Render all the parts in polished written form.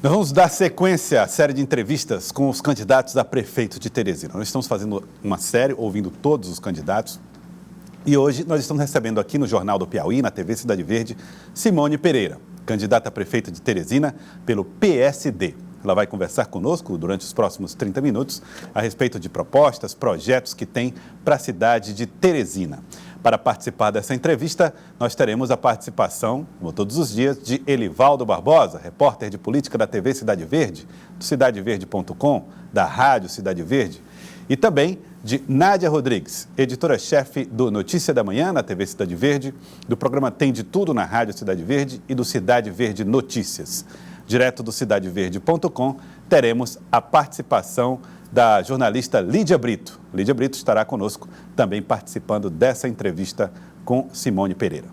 Nós vamos dar sequência à série de entrevistas com os candidatos a prefeito de Teresina. Nós estamos fazendo uma série, ouvindo todos os candidatos. E hoje nós estamos recebendo aqui no Jornal do Piauí, na TV Cidade Verde, Simone Pereira, candidata a prefeita de Teresina pelo PSD. Ela vai conversar conosco durante os próximos 30 minutos a respeito de propostas, projetos que tem para a cidade de Teresina. Para participar dessa entrevista, nós teremos a participação, como todos os dias, de Elivaldo Barbosa, repórter de política da TV Cidade Verde, do cidadeverde.com, da Rádio Cidade Verde, e também de Nádia Rodrigues, editora-chefe do Notícia da Manhã, na TV Cidade Verde, do programa Tem de Tudo na Rádio Cidade Verde e do Cidade Verde Notícias. Direto do cidadeverde.com, teremos a participação da jornalista Lídia Brito. Lídia Brito estará conosco também participando dessa entrevista com Simone Pereira.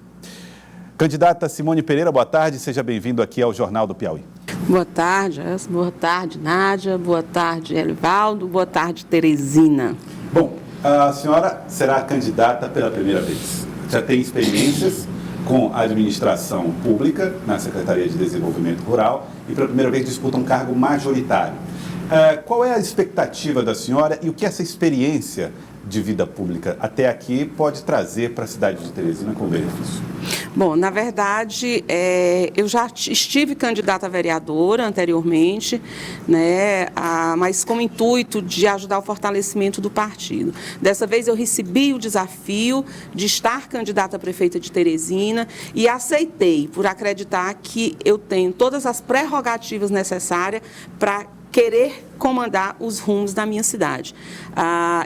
Candidata Simone Pereira, boa tarde, seja bem-vindo aqui ao Jornal do Piauí. Boa tarde, boa tarde, Nádia, boa tarde, Elivaldo, boa tarde, Teresina. Bom, a senhora será candidata pela primeira vez. Já tem experiências com a administração pública na Secretaria de Desenvolvimento Rural e pela primeira vez disputa um cargo majoritário. Qual é a expectativa da senhora e o que essa experiência de vida pública até aqui pode trazer para a cidade de Teresina como benefício? Bom, na verdade, eu já estive candidata a vereadora anteriormente, né, mas com o intuito de ajudar o fortalecimento do partido. Dessa vez eu recebi o desafio de estar candidata a prefeita de Teresina e aceitei, por acreditar que eu tenho todas as prerrogativas necessárias para querer comandar os rumos da minha cidade.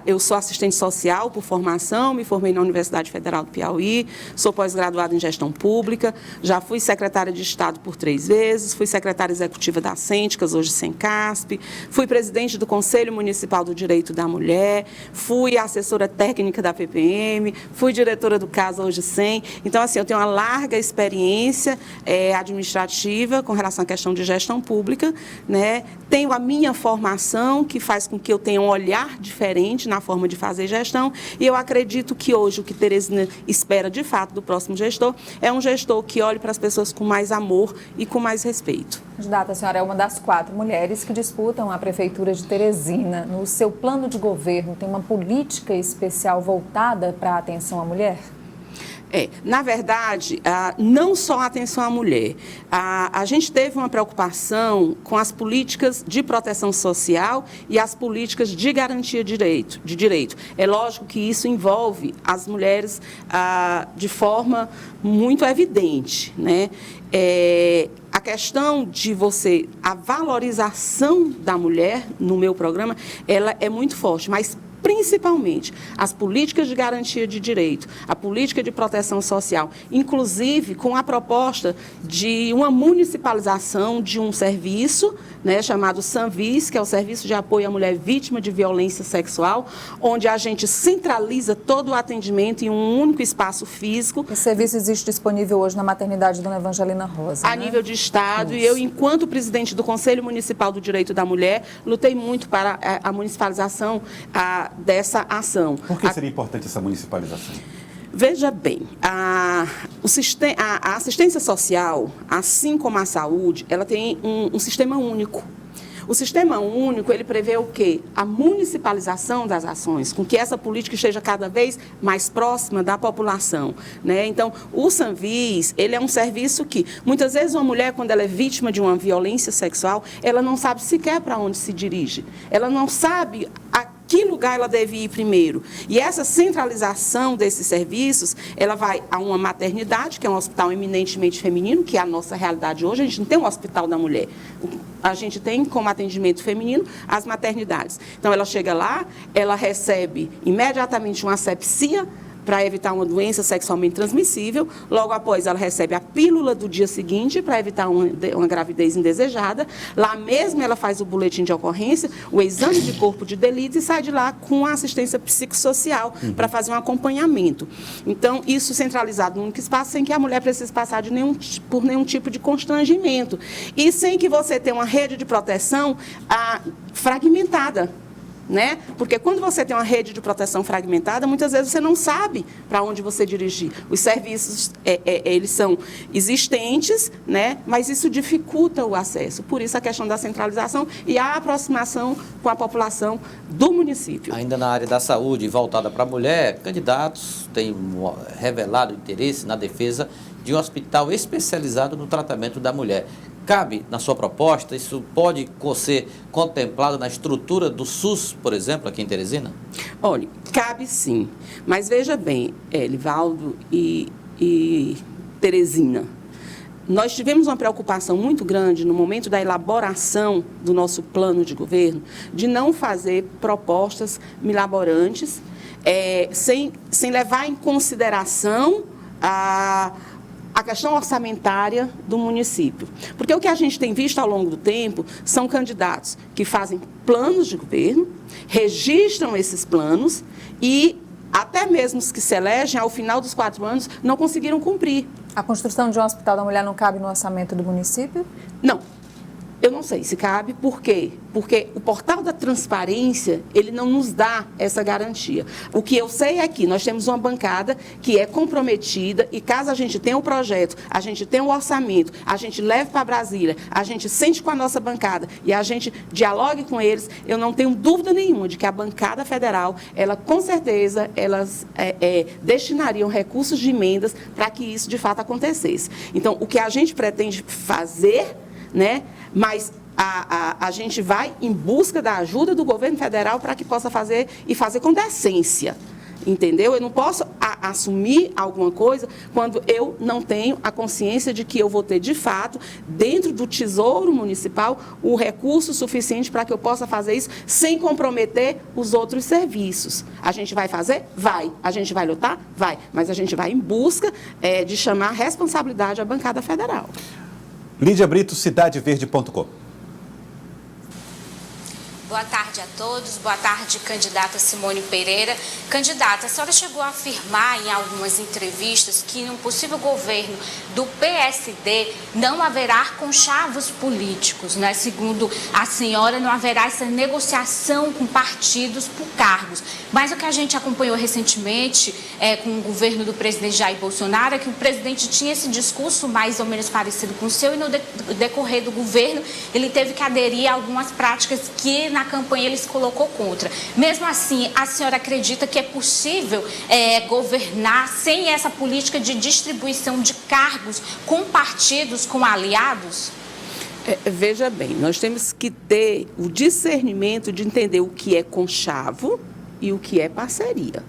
Eu sou assistente social por formação, me formei na Universidade Federal do Piauí, sou pós-graduada em gestão pública, já fui secretária de Estado por 3 vezes, fui secretária executiva da Sênticas, hoje Sencasp, fui presidente do Conselho Municipal do Direito da Mulher, fui assessora técnica da PPM, fui diretora do CASA, hoje SEM. Então, assim, eu tenho uma larga experiência administrativa com relação à questão de gestão pública, né? Tenho a minha formação, que faz com que eu tenha um olhar diferente na forma de fazer gestão, e eu acredito que hoje o que Teresina espera de fato do próximo gestor é um gestor que olhe para as pessoas com mais amor e com mais respeito. Candidata, a senhora é uma das 4 mulheres que disputam a prefeitura de Teresina. No seu plano de governo, tem uma política especial voltada para a atenção à mulher? Na verdade, não só a atenção à mulher. A gente teve uma preocupação com as políticas de proteção social e as políticas de garantia de direito. É lógico que isso envolve as mulheres de forma muito evidente, né? A questão de a valorização da mulher no meu programa, ela é muito forte, mas principalmente as políticas de garantia de direito, a política de proteção social, inclusive com a proposta de uma municipalização de um serviço, né, chamado Sanvis, que é o Serviço de Apoio à Mulher Vítima de Violência Sexual, onde a gente centraliza todo o atendimento em um único espaço físico. Esse serviço existe disponível hoje na maternidade Dona Evangelina Rosa, a nível de Estado. Isso. E eu, enquanto presidente do Conselho Municipal do Direito da Mulher, lutei muito para a municipalização dessa ação. Por que seria importante essa municipalização? Veja bem, a assistência social, assim como a saúde, ela tem um sistema único. O sistema único, ele prevê o quê? A municipalização das ações, com que essa política esteja cada vez mais próxima da população, né? Então, o Sanvis, ele é um serviço que, muitas vezes, uma mulher, quando ela é vítima de uma violência sexual, ela não sabe sequer para onde se dirige. Ela não sabe a que lugar ela deve ir primeiro. E essa centralização desses serviços, ela vai a uma maternidade, que é um hospital eminentemente feminino, que é a nossa realidade hoje. A gente não tem um hospital da mulher. A gente tem como atendimento feminino as maternidades. Então, ela chega lá, ela recebe imediatamente uma asepsia para evitar uma doença sexualmente transmissível. Logo após, ela recebe a pílula do dia seguinte para evitar uma gravidez indesejada. Lá mesmo, ela faz o boletim de ocorrência, o exame de corpo de delito e sai de lá com a assistência psicossocial para fazer um acompanhamento. Então, isso centralizado num único espaço, sem que a mulher precise passar por nenhum tipo de constrangimento. E sem que você tenha uma rede de proteção fragmentada. né? Porque quando você tem uma rede de proteção fragmentada, muitas vezes você não sabe para onde você dirigir. Os serviços, eles são existentes, né? Mas isso dificulta o acesso. Por isso a questão da centralização e a aproximação com a população do município. Ainda na área da saúde voltada para a mulher, candidatos têm revelado interesse na defesa de um hospital especializado no tratamento da mulher. Cabe, na sua proposta, isso pode ser contemplado na estrutura do SUS, por exemplo, aqui em Teresina? Olha, cabe sim. Mas veja bem, Livaldo e Teresina, nós tivemos uma preocupação muito grande no momento da elaboração do nosso plano de governo de não fazer propostas milaborantes, sem levar em consideração a questão orçamentária do município. Porque o que a gente tem visto ao longo do tempo são candidatos que fazem planos de governo, registram esses planos e até mesmo os que se elegem, ao final dos 4 anos, não conseguiram cumprir. A construção de um hospital da mulher não cabe no orçamento do município? Não. Eu não sei se cabe, por quê? Porque o portal da transparência, ele não nos dá essa garantia. O que eu sei é que nós temos uma bancada que é comprometida e caso a gente tenha um projeto, a gente tenha um orçamento, a gente leve para Brasília, a gente sente com a nossa bancada e a gente dialogue com eles, eu não tenho dúvida nenhuma de que a bancada federal, ela com certeza, elas destinariam recursos de emendas para que isso de fato acontecesse. Então, o que a gente pretende fazer, né? Mas a gente vai em busca da ajuda do governo federal para que possa fazer e fazer com decência, entendeu? Eu não posso assumir alguma coisa quando eu não tenho a consciência de que eu vou ter, de fato, dentro do Tesouro Municipal, o recurso suficiente para que eu possa fazer isso sem comprometer os outros serviços. A gente vai fazer? Vai. A gente vai lutar? Vai. Mas a gente vai em busca de chamar a responsabilidade à bancada federal. Lídia Brito, cidadeverde.com. Boa tarde a todos, boa tarde, candidata Simone Pereira. Candidata, a senhora chegou a afirmar em algumas entrevistas que num possível governo do PSD não haverá conchavos políticos, né? Segundo a senhora, não haverá essa negociação com partidos por cargos. Mas o que a gente acompanhou recentemente com o governo do presidente Jair Bolsonaro é que o presidente tinha esse discurso mais ou menos parecido com o seu e no decorrer do governo ele teve que aderir a algumas práticas que na campanha ele se colocou contra. Mesmo assim, a senhora acredita que é possível governar sem essa política de distribuição de cargos com partidos, com aliados? Veja bem, nós temos que ter o discernimento de entender o que é conchavo e o que é parceria.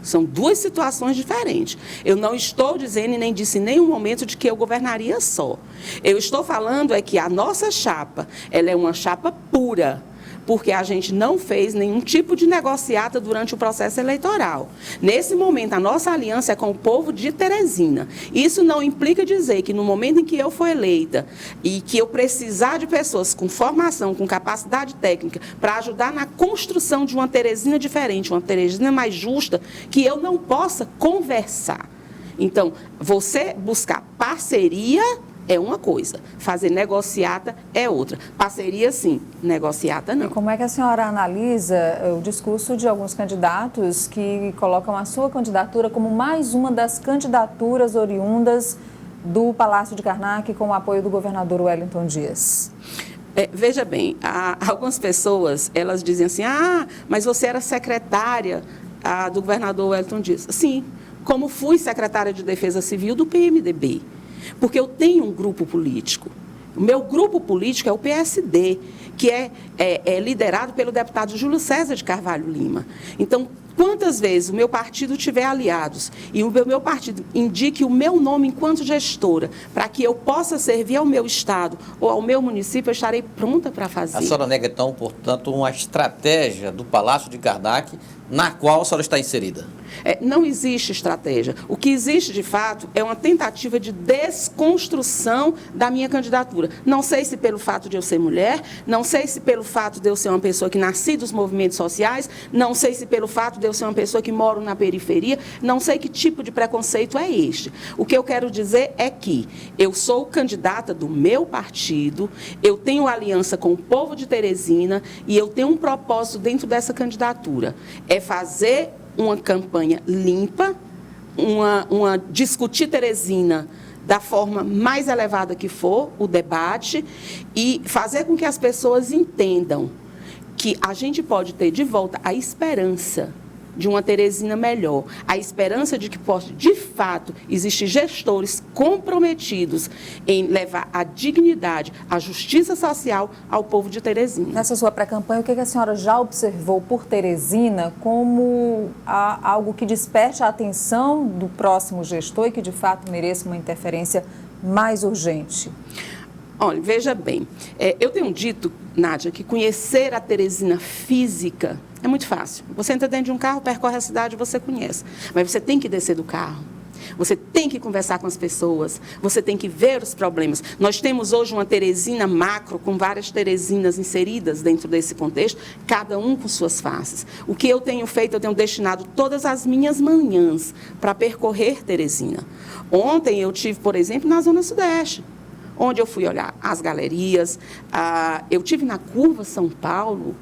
São duas situações diferentes. Eu não estou dizendo e nem disse em nenhum momento de que eu governaria só. Eu estou falando é que a nossa chapa, ela é uma chapa pura, porque a gente não fez nenhum tipo de negociata durante o processo eleitoral. Nesse momento, a nossa aliança é com o povo de Teresina. Isso não implica dizer que no momento em que eu for eleita e que eu precisar de pessoas com formação, com capacidade técnica, para ajudar na construção de uma Teresina diferente, uma Teresina mais justa, que eu não possa conversar. Então, você buscar parceria é uma coisa, fazer negociata é outra. Parceria, sim, negociata, não. E como é que a senhora analisa o discurso de alguns candidatos que colocam a sua candidatura como mais uma das candidaturas oriundas do Palácio de Karnak com o apoio do governador Wellington Dias? Veja bem, algumas pessoas, elas dizem assim, mas você era secretária do governador Wellington Dias. Sim, como fui secretária de Defesa Civil do PMDB. Porque eu tenho um grupo político. O meu grupo político é o PSD, que é liderado pelo deputado Júlio César de Carvalho Lima. Então, quantas vezes o meu partido tiver aliados e o meu partido indique o meu nome enquanto gestora para que eu possa servir ao meu estado ou ao meu município, eu estarei pronta para fazer. A senhora nega, então, portanto, uma estratégia do Palácio de Karnak na qual a senhora está inserida? Não existe estratégia. O que existe, de fato, é uma tentativa de desconstrução da minha candidatura. Não sei se pelo fato de eu ser mulher, não sei se pelo fato de eu ser uma pessoa que nasci dos movimentos sociais, não sei se pelo fato de eu ser uma pessoa que moro na periferia, não sei que tipo de preconceito é este. O que eu quero dizer é que eu sou candidata do meu partido, eu tenho aliança com o povo de Teresina e eu tenho um propósito dentro dessa candidatura. É fazer uma campanha limpa, discutir Teresina da forma mais elevada que for, o debate, e fazer com que as pessoas entendam que a gente pode ter de volta a esperança de uma Teresina melhor, a esperança de que possa, de fato, existir gestores comprometidos em levar a dignidade, a justiça social ao povo de Teresina. Nessa sua pré-campanha, o que a senhora já observou por Teresina como algo que desperte a atenção do próximo gestor e que, de fato, mereça uma interferência mais urgente? Olha, veja bem, eu tenho dito, Nádia, que conhecer a Teresina física é muito fácil. Você entra dentro de um carro, percorre a cidade, você conhece. Mas você tem que descer do carro. Você tem que conversar com as pessoas. Você tem que ver os problemas. Nós temos hoje uma Teresina macro, com várias Teresinas inseridas dentro desse contexto, cada um com suas faces. O que eu tenho feito, eu tenho destinado todas as minhas manhãs para percorrer Teresina. Ontem eu tive, por exemplo, na Zona Sudeste, onde eu fui olhar as galerias, eu tive na Curva São Paulo,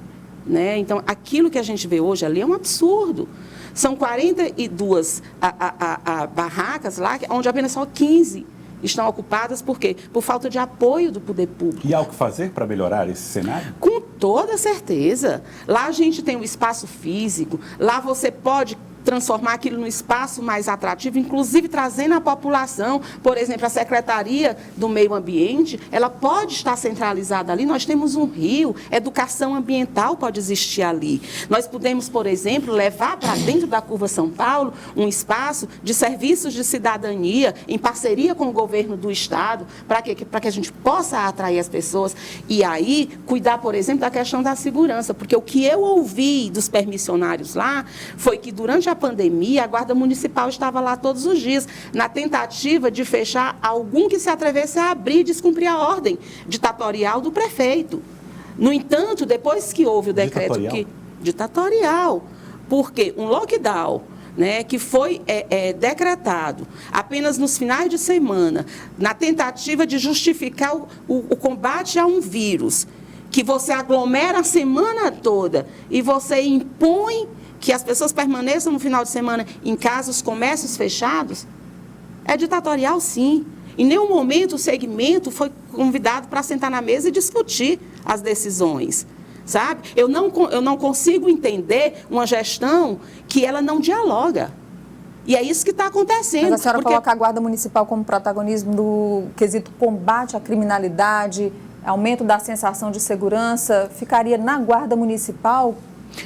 né? Então, aquilo que a gente vê hoje ali é um absurdo. São 42 barracas lá, onde apenas só 15 estão ocupadas, por quê? Por falta de apoio do poder público. E há o que fazer para melhorar esse cenário? Com toda certeza. Lá a gente tem um espaço físico, lá você pode transformar aquilo num espaço mais atrativo, inclusive trazendo a população, por exemplo, a Secretaria do Meio Ambiente, ela pode estar centralizada ali, nós temos um rio, educação ambiental pode existir ali. Nós podemos, por exemplo, levar para dentro da Curva São Paulo um espaço de serviços de cidadania, em parceria com o governo do Estado, para que a gente possa atrair as pessoas e aí cuidar, por exemplo, da questão da segurança, porque o que eu ouvi dos permissionários lá foi que durante a pandemia, a Guarda Municipal estava lá todos os dias, na tentativa de fechar algum que se atrevesse a abrir e descumprir a ordem ditatorial do prefeito. No entanto, depois que houve o decreto ditatorial, porque um lockdown, né, que foi decretado apenas nos finais de semana, na tentativa de justificar o combate a um vírus, que você aglomera a semana toda e você impõe que as pessoas permaneçam no final de semana em casa, os comércios fechados, é ditatorial, sim. Em nenhum momento o segmento foi convidado para sentar na mesa e discutir as decisões, sabe? Eu não consigo entender uma gestão que ela não dialoga. E é isso que está acontecendo. Mas a senhora coloca a Guarda Municipal como protagonismo do quesito combate à criminalidade, aumento da sensação de segurança, ficaria na Guarda Municipal?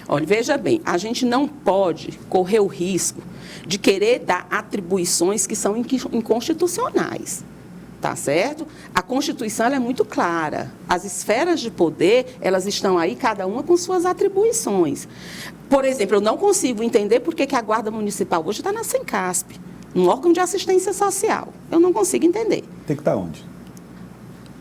Olha, veja bem, a gente não pode correr o risco de querer dar atribuições que são inconstitucionais, tá certo? A Constituição ela é muito clara. As esferas de poder, elas estão aí, cada uma com suas atribuições. Por exemplo, eu não consigo entender por que a Guarda Municipal hoje está na Sencasp, um órgão de assistência social. Eu não consigo entender. Tem que estar onde?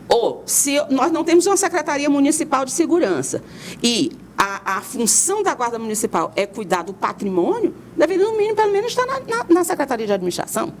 Ou, se nós não temos uma Secretaria Municipal de Segurança e a função da Guarda Municipal é cuidar do patrimônio, deveria, no mínimo, pelo menos, estar na Secretaria de Administração,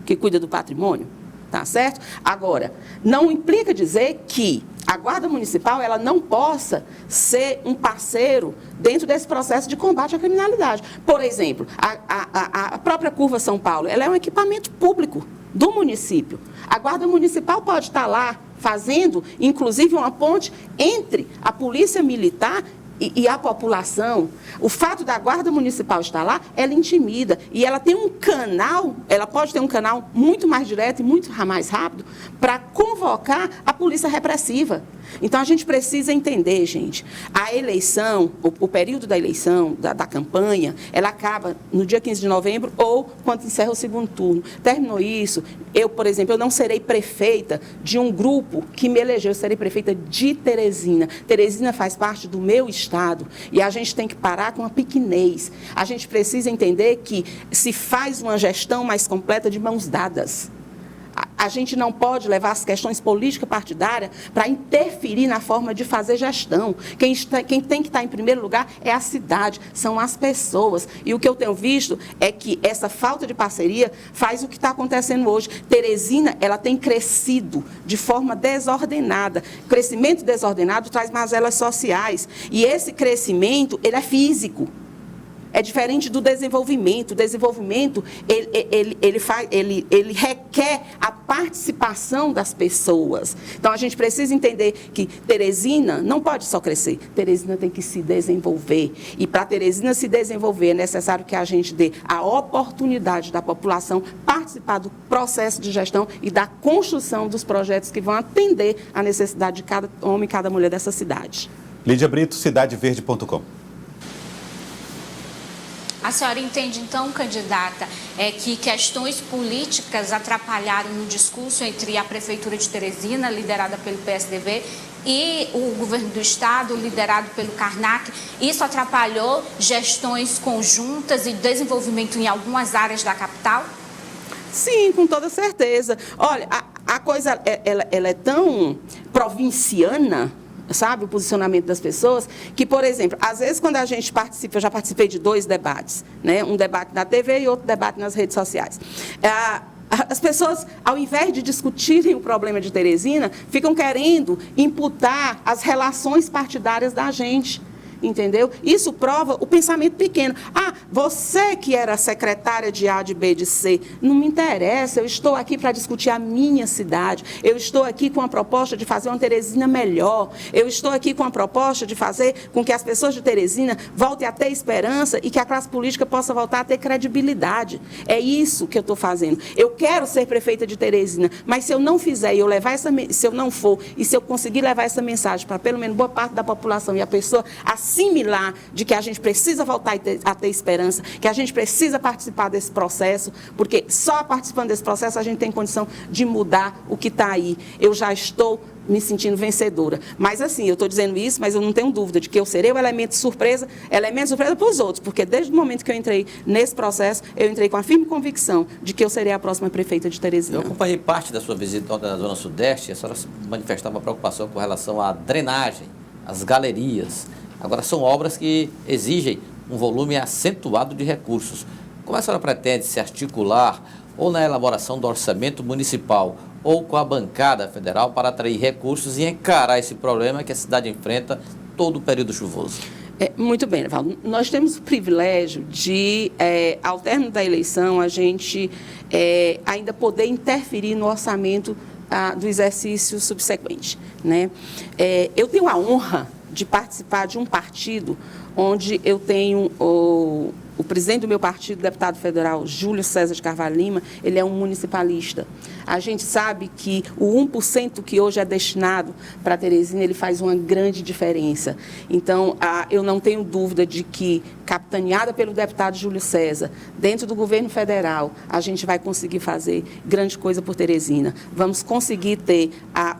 que cuida do patrimônio, tá certo? Agora, não implica dizer que a Guarda Municipal ela não possa ser um parceiro dentro desse processo de combate à criminalidade. Por exemplo, a própria Curva São Paulo, ela é um equipamento público do município. A Guarda Municipal pode estar lá fazendo, inclusive, uma ponte entre a Polícia Militar e a população. O fato da Guarda Municipal estar lá, ela intimida. E ela tem um canal, ela pode ter um canal muito mais direto e muito mais rápido para convocar a polícia repressiva. Então, a gente precisa entender, gente, a eleição, o período da eleição, da campanha, ela acaba no dia 15 de novembro ou quando encerra o segundo turno. Terminou isso, eu, por exemplo, eu não serei prefeita de um grupo que me elegeu, eu serei prefeita de Teresina. Teresina faz parte do meu estado. Estado e a gente tem que parar com a pequenez. A gente precisa entender que se faz uma gestão mais completa de mãos dadas. A gente não pode levar as questões político-partidárias para interferir na forma de fazer gestão. Quem tem que estar em primeiro lugar é a cidade, são as pessoas. E o que eu tenho visto é que essa falta de parceria faz o que está acontecendo hoje. Teresina, ela tem crescido de forma desordenada. Crescimento desordenado traz mazelas sociais. E esse crescimento, ele é físico. É diferente do desenvolvimento. O desenvolvimento, ele requer a participação das pessoas. Então, a gente precisa entender que Teresina não pode só crescer. Teresina tem que se desenvolver. E para Teresina se desenvolver, é necessário que a gente dê a oportunidade da população participar do processo de gestão e da construção dos projetos que vão atender a necessidade de cada homem e cada mulher dessa cidade. Lídia Brito, cidadeverde.com. A senhora entende, então, candidata, que questões políticas atrapalharam no discurso entre a Prefeitura de Teresina, liderada pelo PSDB, e o governo do Estado, liderado pelo Karnak? Isso atrapalhou gestões conjuntas e desenvolvimento em algumas áreas da capital? Sim, com toda certeza. Olha, a coisa ela é tão provinciana, sabe, o posicionamento das pessoas, que, por exemplo, às vezes quando a gente participa, eu já participei de 2 debates, né? Um debate na TV e outro debate nas redes sociais. As pessoas, ao invés de discutirem o problema de Teresina, ficam querendo imputar as relações partidárias da gente. Entendeu? Isso prova o pensamento pequeno. Ah, você que era secretária de A, de B, de C, não me interessa, eu estou aqui para discutir a minha cidade, eu estou aqui com a proposta de fazer uma Teresina melhor, eu estou aqui com a proposta de fazer com que as pessoas de Teresina voltem a ter esperança e que a classe política possa voltar a ter credibilidade. É isso que eu estou fazendo. Eu quero ser prefeita de Teresina, mas se eu não fizer e eu levar se eu não for, e se eu conseguir levar essa mensagem para pelo menos boa parte da população e a pessoa assimilar de que a gente precisa voltar a ter esperança, que a gente precisa participar desse processo, porque só participando desse processo a gente tem condição de mudar o que está aí. Eu já estou me sentindo vencedora. Mas assim, eu estou dizendo isso, mas eu não tenho dúvida de que eu serei o elemento surpresa para os outros, porque desde o momento que eu entrei nesse processo, eu entrei com a firme convicção de que eu serei a próxima prefeita de Teresina. Eu acompanhei parte da sua visita na Zona Sudeste, e a senhora manifestava uma preocupação com relação à drenagem, às galerias. Agora, são obras que exigem um volume acentuado de recursos. Como a senhora pretende se articular ou na elaboração do orçamento municipal ou com a bancada federal para atrair recursos e encarar esse problema que a cidade enfrenta todo o período chuvoso? Muito bem, Evaldo. Nós temos o privilégio de, ao término da eleição, a gente ainda poder interferir no orçamento do exercício subsequente, né? Eu tenho a honra de participar de um partido onde eu tenho o presidente do meu partido, o deputado federal Júlio César de Carvalho Lima, ele é um municipalista. A gente sabe que o 1% que hoje é destinado para Teresina, ele faz uma grande diferença. Então, eu não tenho dúvida de que, capitaneada pelo deputado Júlio César, dentro do governo federal, a gente vai conseguir fazer grande coisa por Teresina. Vamos conseguir ter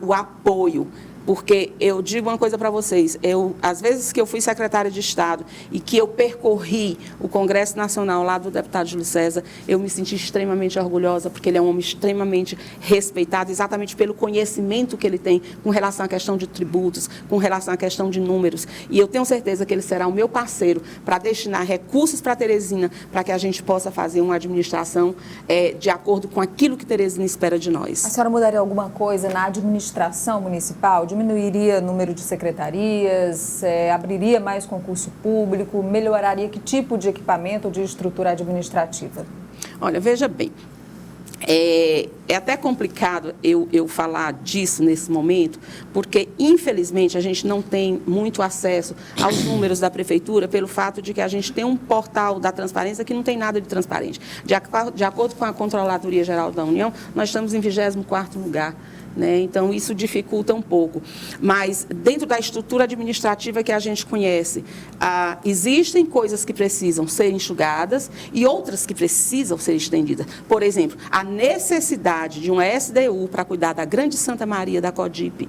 o apoio. Porque eu digo uma coisa para vocês, às vezes que eu fui secretária de Estado e que eu percorri o Congresso Nacional lá do deputado Júlio César, eu me senti extremamente orgulhosa, porque ele é um homem extremamente respeitado, exatamente pelo conhecimento que ele tem com relação à questão de tributos, com relação à questão de números. E eu tenho certeza que ele será o meu parceiro para destinar recursos para Teresina, para que a gente possa fazer uma administração de acordo com aquilo que Teresina espera de nós. A senhora mudaria alguma coisa na administração municipal? Diminuiria o número de secretarias, abriria mais concurso público, melhoraria que tipo de equipamento ou de estrutura administrativa? Olha, veja bem, é até complicado eu falar disso nesse momento, porque, infelizmente, a gente não tem muito acesso aos números da Prefeitura pelo fato de que a gente tem um portal da transparência que não tem nada de transparente. De acordo com a Controladoria Geral da União, nós estamos em 24º lugar. Né? Então, isso dificulta um pouco. Mas, dentro da estrutura administrativa que a gente conhece, existem coisas que precisam ser enxugadas e outras que precisam ser estendidas. Por exemplo, a necessidade de uma SDU para cuidar da Grande Santa Maria da Codipe,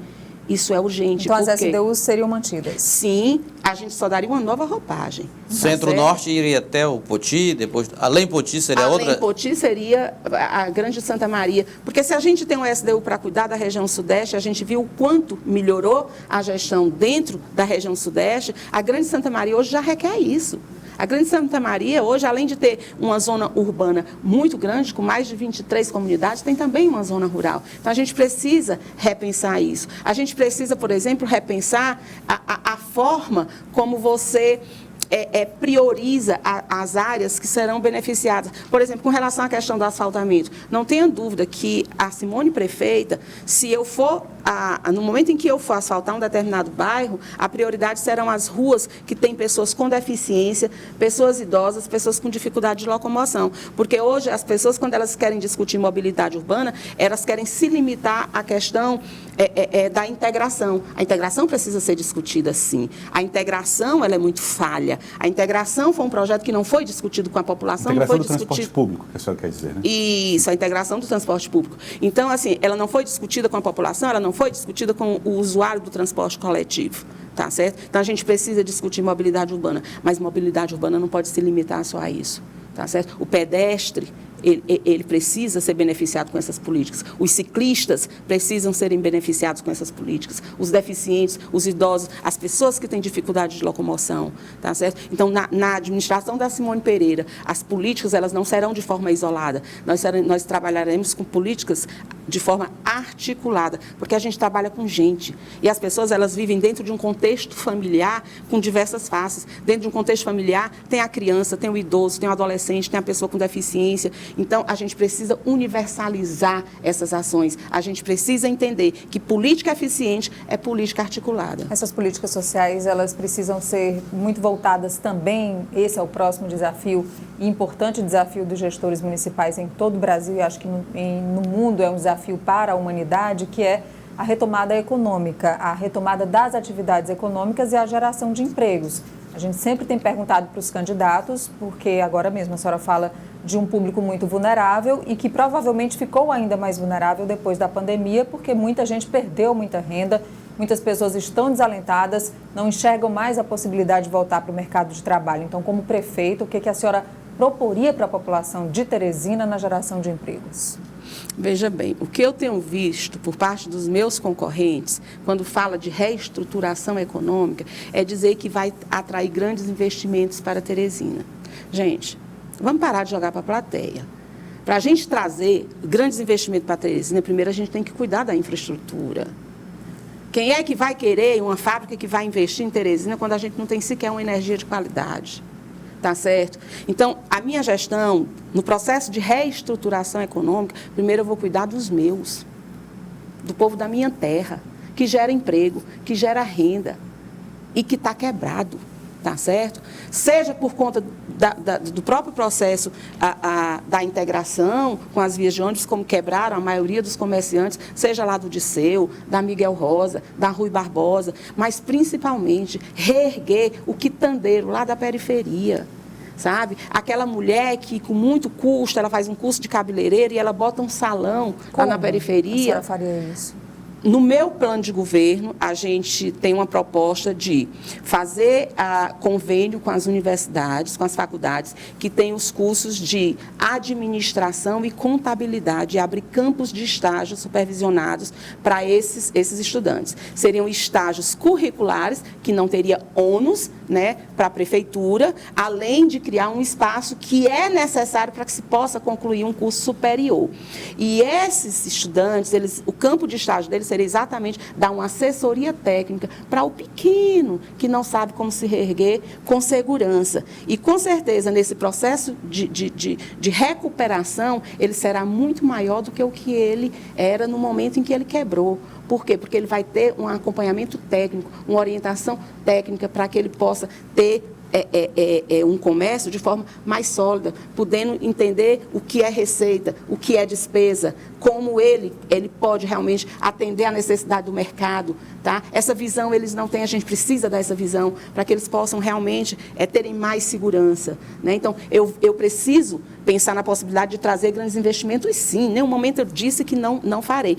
Isso é urgente. Então, as porque, SDUs seriam mantidas? sim, a gente só daria uma nova roupagem. Centro-Norte iria até o Poti, depois, além Poti seria outra? Além Poti seria a Grande Santa Maria. Porque se a gente tem um SDU para cuidar da região Sudeste, a gente viu o quanto melhorou a gestão dentro da região Sudeste, a Grande Santa Maria hoje já requer isso. A Grande Santa Maria, hoje, além de ter uma zona urbana muito grande, com mais de 23 comunidades, tem também uma zona rural. Então, a gente precisa repensar isso. A gente precisa, por exemplo, repensar a forma como você prioriza as áreas que serão beneficiadas. Por exemplo, com relação à questão do asfaltamento, não tenha dúvida que a Simone prefeita, se eu for, no momento em que eu for asfaltar um determinado bairro, a prioridade serão as ruas que têm pessoas com deficiência, pessoas idosas, pessoas com dificuldade de locomoção. Porque hoje as pessoas, quando elas querem discutir mobilidade urbana, elas querem se limitar à questão da integração. A integração precisa ser discutida, sim. A integração, ela é muito falha. A integração foi um projeto que não foi discutido com a população, integração não foi do transporte público, que a senhora quer dizer, né? Isso, a integração do transporte público. Então, assim, ela não foi discutida com a população, ela não foi discutida com o usuário do transporte coletivo, tá certo? Então, a gente precisa discutir mobilidade urbana, mas mobilidade urbana não pode se limitar só a isso, tá certo? O pedestre, ele precisa ser beneficiado com essas políticas. Os ciclistas precisam serem beneficiados com essas políticas. Os deficientes, os idosos, as pessoas que têm dificuldade de locomoção, tá certo? Então, na administração da Simone Pereira, as políticas, elas não serão de forma isolada. Nós trabalharemos com políticas de forma articulada, porque a gente trabalha com gente. E as pessoas, elas vivem dentro de um contexto familiar com diversas faces. Dentro de um contexto familiar, tem a criança, tem o idoso, tem o adolescente, tem a pessoa com deficiência. Então, a gente precisa universalizar essas ações. A gente precisa entender que política eficiente é política articulada. Essas políticas sociais, elas precisam ser muito voltadas também, esse é o próximo desafio, e importante desafio dos gestores municipais em todo o Brasil, e acho que no mundo é um desafio para a humanidade, que é a retomada econômica, a retomada das atividades econômicas e a geração de empregos. A gente sempre tem perguntado para os candidatos, porque agora mesmo a senhora fala de um público muito vulnerável e que provavelmente ficou ainda mais vulnerável depois da pandemia, porque muita gente perdeu muita renda, muitas pessoas estão desalentadas, não enxergam mais a possibilidade de voltar para o mercado de trabalho. Então, como prefeito, o que a senhora proporia para a população de Teresina na geração de empregos? Veja bem, o que eu tenho visto por parte dos meus concorrentes, quando fala de reestruturação econômica, é dizer que vai atrair grandes investimentos para Teresina. Gente, vamos parar de jogar para a plateia. Para a gente trazer grandes investimentos para Teresina, primeiro a gente tem que cuidar da infraestrutura. Quem é que vai querer uma fábrica que vai investir em Teresina quando a gente não tem sequer uma energia de qualidade? Tá certo? Então, a minha gestão, no processo de reestruturação econômica, primeiro eu vou cuidar dos meus, do povo da minha terra, que gera emprego, que gera renda e que está quebrado, tá certo? Seja por conta do próprio processo da integração com as vias de ônibus, como quebraram a maioria dos comerciantes, seja lá do Disseu, da Miguel Rosa, da Rui Barbosa, mas principalmente reerguer o quitandeiro lá da periferia. Sabe? Aquela mulher que com muito custo, ela faz um curso de cabeleireira e ela bota um salão lá na periferia. A senhora faria isso? No meu plano de governo, a gente tem uma proposta de fazer convênio com as universidades, com as faculdades, que têm os cursos de administração e contabilidade, e abrir campos de estágios supervisionados para esses estudantes. Seriam estágios curriculares, que não teria ônus, né, para a prefeitura, além de criar um espaço que é necessário para que se possa concluir um curso superior. E esses estudantes, o campo de estágio deles seria exatamente dar uma assessoria técnica para o pequeno que não sabe como se reerguer com segurança. E, com certeza, nesse processo de recuperação, ele será muito maior do que o que ele era no momento em que ele quebrou. Por quê? Porque ele vai ter um acompanhamento técnico, uma orientação técnica para que ele possa ter um comércio de forma mais sólida, podendo entender o que é receita, o que é despesa, como ele pode realmente atender à necessidade do mercado. Tá? Essa visão eles não têm, a gente precisa dessa visão para que eles possam realmente terem mais segurança. Né? Então, eu preciso pensar na possibilidade de trazer grandes investimentos, e sim, em nenhum momento eu disse que não farei.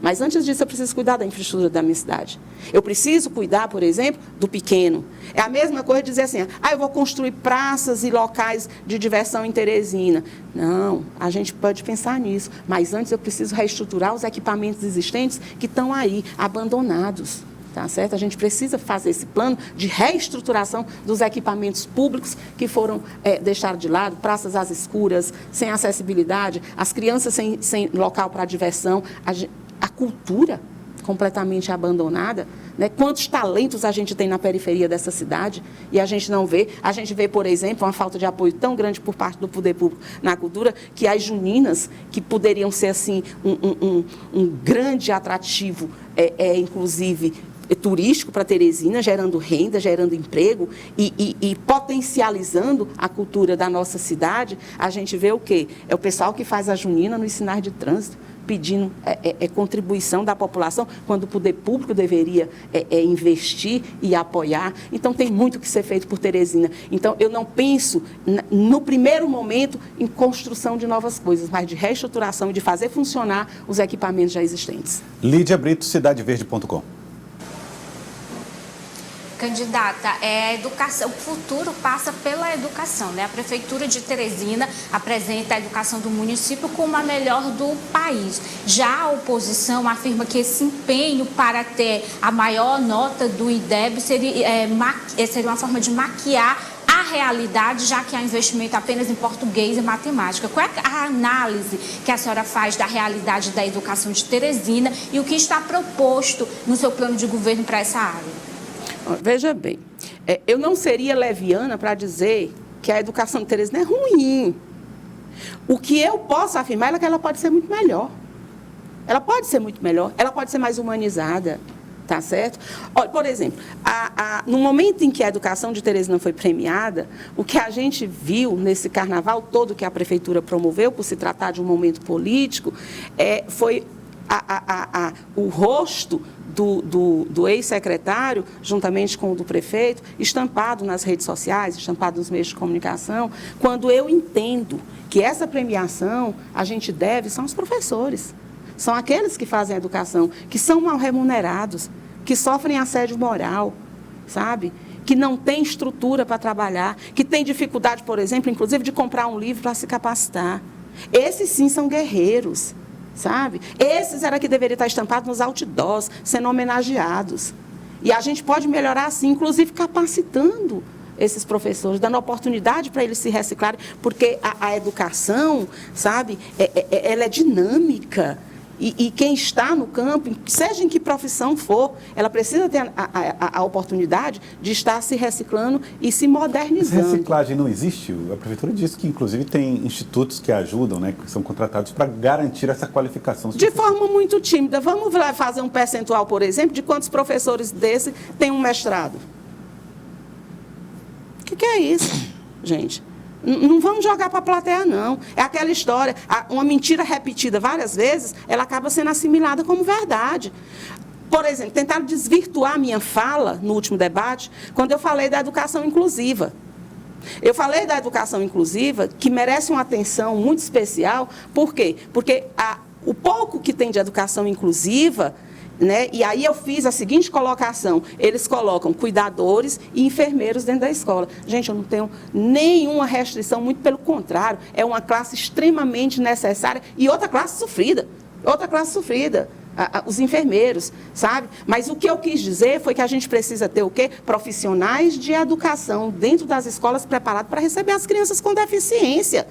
Mas antes disso eu preciso cuidar da infraestrutura da minha cidade. Eu preciso cuidar, por exemplo, do pequeno. É a mesma coisa de dizer assim, eu vou construir praças e locais de diversão em Teresina. Não, a gente pode pensar nisso, mas antes eu preciso reestruturar os equipamentos existentes que estão aí, abandonados. Tá certo? A gente precisa fazer esse plano de reestruturação dos equipamentos públicos que foram deixados de lado, praças às escuras, sem acessibilidade, as crianças sem local para diversão, a cultura completamente abandonada. Né? Quantos talentos a gente tem na periferia dessa cidade e a gente não vê? A gente vê, por exemplo, uma falta de apoio tão grande por parte do poder público na cultura, que as juninas, que poderiam ser assim um grande atrativo, inclusive turístico para Teresina, gerando renda, gerando emprego e potencializando a cultura da nossa cidade, a gente vê o quê? É o pessoal que faz a junina nos sinais de trânsito, pedindo contribuição da população, quando o poder público deveria investir e apoiar. Então, tem muito que ser feito por Teresina. Então, eu não penso, no primeiro momento, em construção de novas coisas, mas de reestruturação e de fazer funcionar os equipamentos já existentes. Lídia Brito, cidadeverde.com. Candidata, a educação, o futuro passa pela educação, né? A Prefeitura de Teresina apresenta a educação do município como a melhor do país. Já a oposição afirma que esse empenho para ter a maior nota do IDEB seria uma forma de maquiar a realidade, já que há investimento apenas em português e matemática. Qual é a análise que a senhora faz da realidade da educação de Teresina e o que está proposto no seu plano de governo para essa área? Veja bem, eu não seria leviana para dizer que a educação de Teresina é ruim. O que eu posso afirmar é que ela pode ser muito melhor. Ela pode ser muito melhor, ela pode ser mais humanizada, tá certo? Olha, por exemplo, no momento em que a educação de Teresina foi premiada, o que a gente viu nesse carnaval todo que a prefeitura promoveu, por se tratar de um momento político, foi o rosto do ex-secretário, juntamente com o do prefeito, estampado nas redes sociais, estampado nos meios de comunicação, quando eu entendo que essa premiação a gente deve são os professores, são aqueles que fazem a educação, que são mal remunerados, que sofrem assédio moral, sabe? Que não têm estrutura para trabalhar, que têm dificuldade, por exemplo, inclusive de comprar um livro para se capacitar. Esses sim são guerreiros. Sabe? Esses era que deveriam estar estampados nos outdoors, sendo homenageados. E a gente pode melhorar assim, inclusive capacitando esses professores, dando oportunidade para eles se reciclarem, porque a educação, sabe, ela é dinâmica. E quem está no campo, seja em que profissão for, ela precisa ter a oportunidade de estar se reciclando e se modernizando. Essa reciclagem não existe? A prefeitura disse que, inclusive, tem institutos que ajudam, né, que são contratados para garantir essa qualificação. De forma muito tímida. Vamos fazer um percentual, por exemplo, de quantos professores desse têm um mestrado? O que é isso, gente? Não vamos jogar para a plateia, não. É aquela história, uma mentira repetida várias vezes, ela acaba sendo assimilada como verdade. Por exemplo, tentaram desvirtuar a minha fala no último debate, quando eu falei da educação inclusiva. Eu falei da educação inclusiva, que merece uma atenção muito especial. Por quê? Porque o pouco que tem de educação inclusiva, né, e aí eu fiz a seguinte colocação: eles colocam cuidadores e enfermeiros dentro da escola. Gente, eu não tenho nenhuma restrição, muito pelo contrário, é uma classe extremamente necessária e outra classe sofrida, os enfermeiros, sabe? Mas o que eu quis dizer foi que a gente precisa ter o quê? Profissionais de educação dentro das escolas preparados para receber as crianças com deficiência.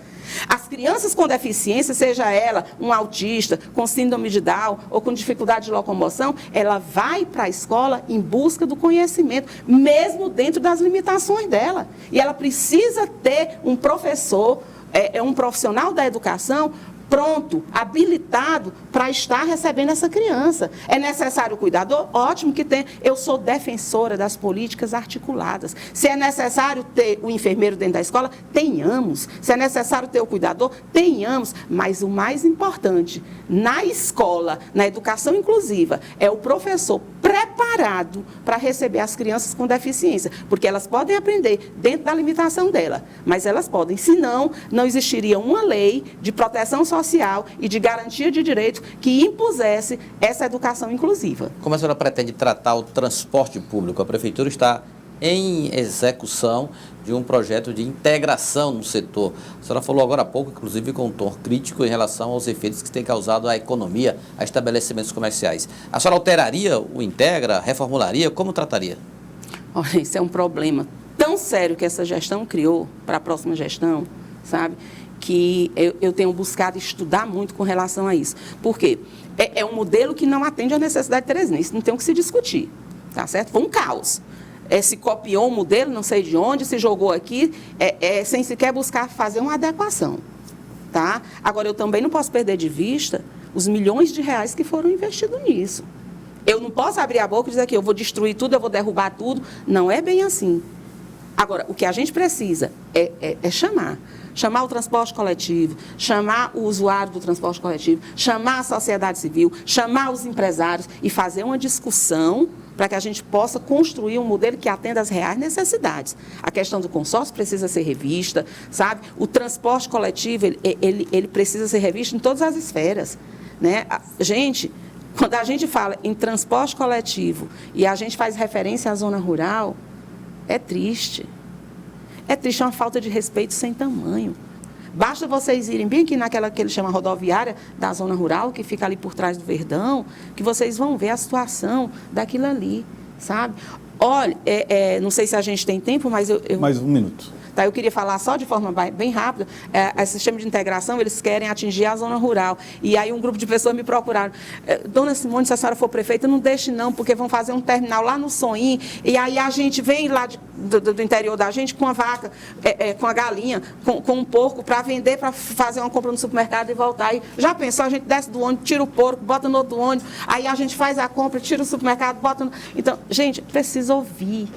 As crianças com deficiência, seja ela um autista, com síndrome de Down ou com dificuldade de locomoção, ela vai para a escola em busca do conhecimento, mesmo dentro das limitações dela. E ela precisa ter um professor, um profissional da educação pronto, habilitado para estar recebendo essa criança. É necessário o cuidador? Ótimo que tem. Eu sou defensora das políticas articuladas. Se é necessário ter o enfermeiro dentro da escola, tenhamos. Se é necessário ter o cuidador, tenhamos. Mas o mais importante, na escola, na educação inclusiva, é o professor preparado para receber as crianças com deficiência, porque elas podem aprender dentro da limitação dela, mas elas podem, senão, não existiria uma lei de proteção social e de garantia de direito que impusesse essa educação inclusiva. Como a senhora pretende tratar o transporte público? A Prefeitura está em execução de um projeto de integração no setor. A senhora falou agora há pouco, inclusive com um tom crítico em relação aos efeitos que tem causado à economia, a estabelecimentos comerciais. A senhora alteraria o Integra, reformularia, como trataria? Olha, isso é um problema tão sério que essa gestão criou para a próxima gestão, sabe? Que eu tenho buscado estudar muito com relação a isso. Por quê? É um modelo que não atende à necessidade de Teresina, isso não tem o que se discutir, tá certo? Foi um caos. Se copiou um modelo, não sei de onde, se jogou aqui, sem sequer buscar fazer uma adequação, tá? Agora, eu também não posso perder de vista os milhões de reais que foram investidos nisso. Eu não posso abrir a boca e dizer que eu vou destruir tudo, eu vou derrubar tudo. Não é bem assim. Agora, o que a gente precisa é chamar o transporte coletivo, chamar o usuário do transporte coletivo, chamar a sociedade civil, chamar os empresários e fazer uma discussão para que a gente possa construir um modelo que atenda às reais necessidades. A questão do consórcio precisa ser revista, sabe? O transporte coletivo, ele precisa ser revisto em todas as esferas, né? Gente, quando a gente fala em transporte coletivo e a gente faz referência à zona rural, é triste. É triste, é uma falta de respeito sem tamanho. Basta vocês irem bem aqui naquela que ele chama rodoviária da zona rural, que fica ali por trás do Verdão, que vocês vão ver a situação daquilo ali, sabe? Olha, não sei se a gente tem tempo, mas Mais um minuto. Tá, eu queria falar só de forma bem rápida, esse sistema de integração, eles querem atingir a zona rural. E aí um grupo de pessoas me procuraram. Dona Simone, se a senhora for prefeita, não deixe não, porque vão fazer um terminal lá no Sonim, e aí a gente vem lá do interior da gente com a vaca, com a galinha, com um porco, para vender, para fazer uma compra no supermercado e voltar. Aí, já pensou, a gente desce do ônibus, tira o porco, bota no outro ônibus, aí a gente faz a compra, tira o supermercado, bota no... Então, gente, precisa ouvir.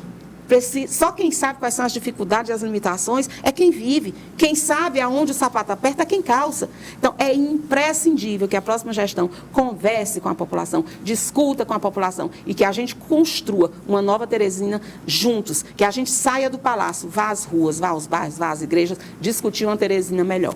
Só quem sabe quais são as dificuldades e as limitações é quem vive. Quem sabe aonde o sapato aperta é quem calça. Então, é imprescindível que a próxima gestão converse com a população, discuta com a população e que a gente construa uma nova Teresina juntos, que a gente saia do palácio, vá às ruas, vá aos bairros, vá às igrejas, discutir uma Teresina melhor.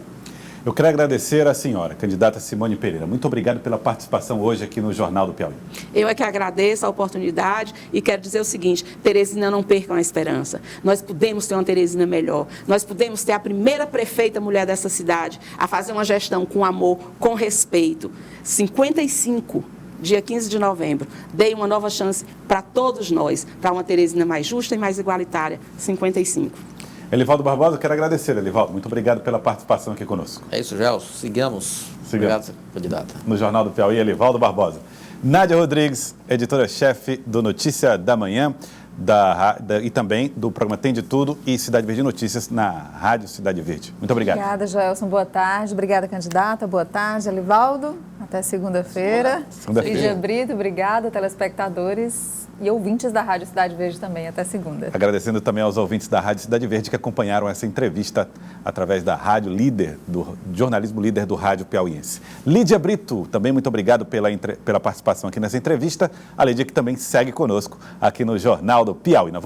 Eu quero agradecer à senhora, candidata Simone Pereira. Muito obrigado pela participação hoje aqui no Jornal do Piauí. Eu é que agradeço a oportunidade e quero dizer o seguinte, Teresina, não percam a esperança. Nós podemos ter uma Teresina melhor. Nós podemos ter a primeira prefeita mulher dessa cidade a fazer uma gestão com amor, com respeito. 55, dia 15 de novembro. Dei uma nova chance para todos nós, para uma Teresina mais justa e mais igualitária. 55. Elivaldo Barbosa, quero agradecer, Elivaldo. Muito obrigado pela participação aqui conosco. É isso, Gelson. Sigamos. Obrigado, candidata. No Jornal do Piauí, Elivaldo Barbosa. Nádia Rodrigues, editora-chefe do Notícia da Manhã e também do programa Tem de Tudo e Cidade Verde Notícias na Rádio Cidade Verde. Muito obrigado. Obrigada, Joelson. Boa tarde. Obrigada, candidata. Boa tarde, Elivaldo. Até segunda-feira. Lídia Brito, obrigada, telespectadores e ouvintes da Rádio Cidade Verde também. Até segunda. Agradecendo também aos ouvintes da Rádio Cidade Verde que acompanharam essa entrevista através da Rádio Líder, do jornalismo líder do Rádio Piauiense. Lídia Brito, também muito obrigado pela participação aqui nessa entrevista. A Lídia que também segue conosco aqui no Jornal do Piauí.